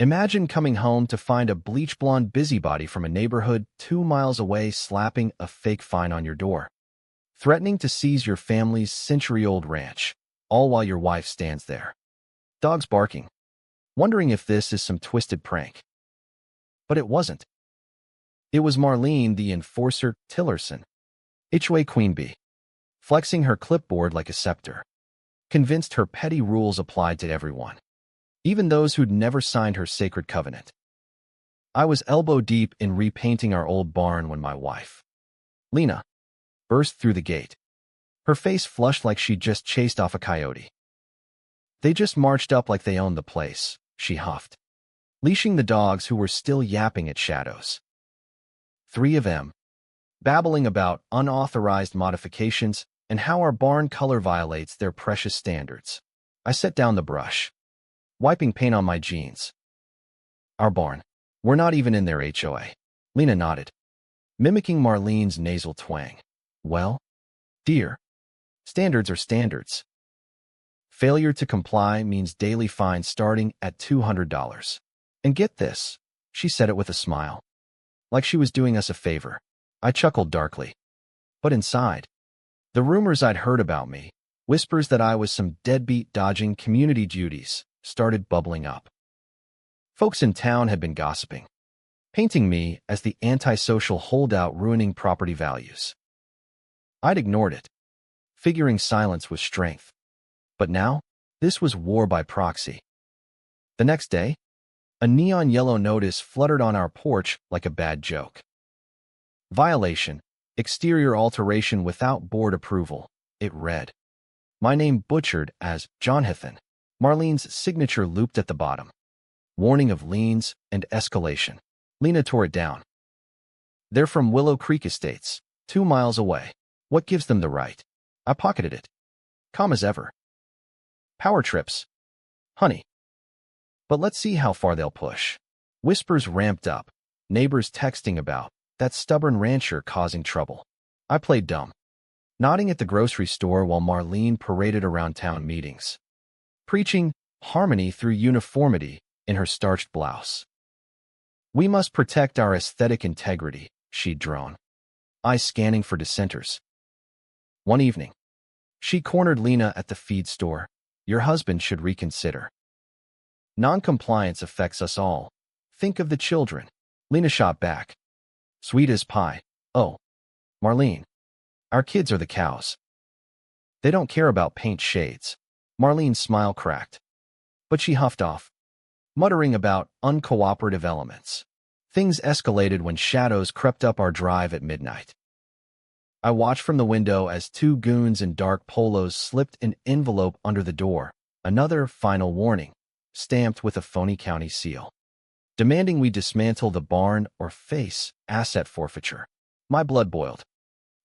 Imagine coming home to find a bleach-blonde busybody from a neighborhood 2 miles away slapping a fake fine on your door, threatening to seize your family's century-old ranch, all while your wife stands there. Dogs barking, wondering if this is some twisted prank. But it wasn't. It was Marlene, the enforcer Tillerson, HOA Queen Bee, flexing her clipboard like a scepter, convinced her petty rules applied to everyone, even those who'd never signed her sacred covenant. I was elbow-deep in repainting our old barn when my wife, Lena, burst through the gate, her face flushed like she'd just chased off a coyote. They just marched up like they owned the place, she huffed, leashing the dogs who were still yapping at shadows. 3 of them, babbling about unauthorized modifications and how our barn color violates their precious standards. I set down the brush, wiping paint on my jeans. Our barn. We're not even in their HOA. Lena nodded, mimicking Marlene's nasal twang. Well, dear, standards are standards. Failure to comply means daily fines starting at $200. And get this, she said it with a smile, like she was doing us a favor. I chuckled darkly. But inside, the rumors I'd heard about me, whispers that I was some deadbeat dodging community duties, started bubbling up. Folks in town had been gossiping, painting me as the antisocial holdout ruining property values. I'd ignored it, figuring silence was strength. But now, this was war by proxy. The next day, a neon yellow notice fluttered on our porch like a bad joke. Violation, exterior alteration without board approval, it read. My name butchered as Jonathan, Marlene's signature looped at the bottom. Warning of liens and escalation. Lena tore it down. They're from Willow Creek Estates, 2 miles away. What gives them the right? I pocketed it. Calm as ever. Power trips. Honey. But let's see how far they'll push. Whispers ramped up, neighbors texting about that stubborn rancher causing trouble. I played dumb, nodding at the grocery store while Marlene paraded around town meetings, preaching harmony through uniformity in her starched blouse. We must protect our aesthetic integrity, she'd drone, eyes scanning for dissenters. One evening, she cornered Lena at the feed store. Your husband should reconsider. Non-compliance affects us all. Think of the children. Lena shot back. Sweet as pie. Oh, Marlene, our kids are the cows. They don't care about paint shades. Marlene's smile cracked. But she huffed off, muttering about uncooperative elements. Things escalated when shadows crept up our drive at midnight. I watched from the window as 2 goons in dark polos slipped an envelope under the door, another final warning, stamped with a phony county seal, demanding we dismantle the barn or face asset forfeiture. My blood boiled,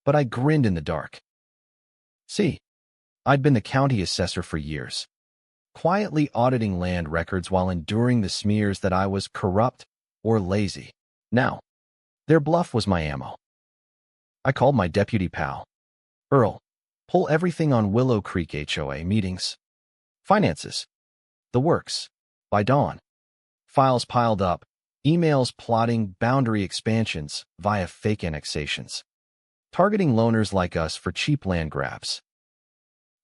but I grinned in the dark. See, I'd been the county assessor for years, quietly auditing land records while enduring the smears that I was corrupt or lazy. Now, their bluff was my ammo. I called my deputy pal, Earl, pull everything on Willow Creek HOA meetings. Finances. The works. By dawn. Files piled up, emails plotting boundary expansions via fake annexations, targeting loners like us for cheap land grabs.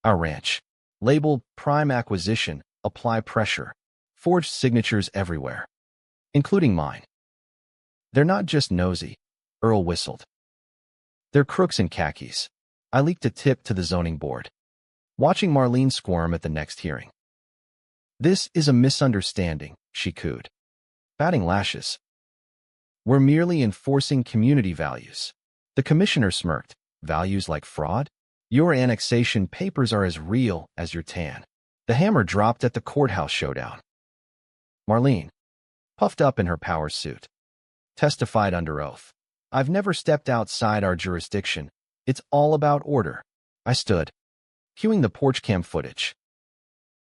Our ranch, labeled prime acquisition, apply pressure, forged signatures everywhere, including mine. They're not just nosy, Earl whistled. They're crooks in khakis. I leaked a tip to the zoning board, watching Marlene squirm at the next hearing. This is a misunderstanding, she cooed, batting lashes. We're merely enforcing community values. The commissioner smirked. Values like fraud? Your annexation papers are as real as your tan. The hammer dropped at the courthouse showdown. Marlene, puffed up in her power suit, testified under oath. I've never stepped outside our jurisdiction. It's all about order. I stood, cueing the porch cam footage.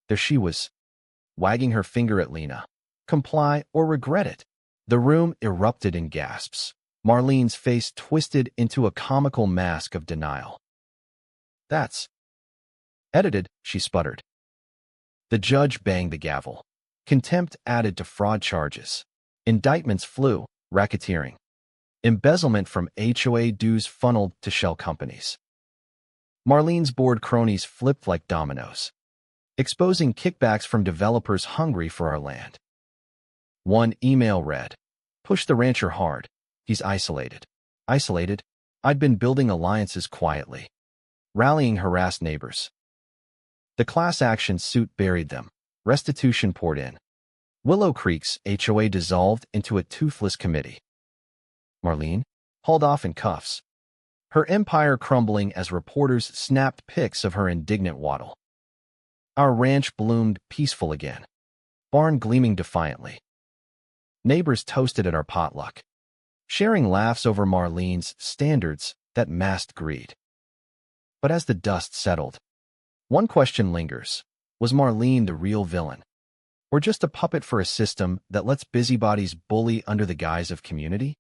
There she was, wagging her finger at Lena. Comply or regret it. The room erupted in gasps. Marlene's face twisted into a comical mask of denial. That's edited, she sputtered. The judge banged the gavel. Contempt added to fraud charges. Indictments flew, racketeering. Embezzlement from HOA dues funneled to shell companies. Marlene's bored cronies flipped like dominoes, exposing kickbacks from developers hungry for our land. One email read, "Push the rancher hard. He's isolated." Isolated? I'd been building alliances quietly, rallying harassed neighbors. The class action suit buried them. Restitution poured in. Willow Creek's HOA dissolved into a toothless committee. Marlene, hauled off in cuffs, her empire crumbling as reporters snapped pics of her indignant waddle. Our ranch bloomed peaceful again, barn gleaming defiantly. Neighbors toasted at our potluck, sharing laughs over Marlene's standards that masked greed. But as the dust settled, one question lingers. Was Marlene the real villain, or just a puppet for a system that lets busybodies bully under the guise of community?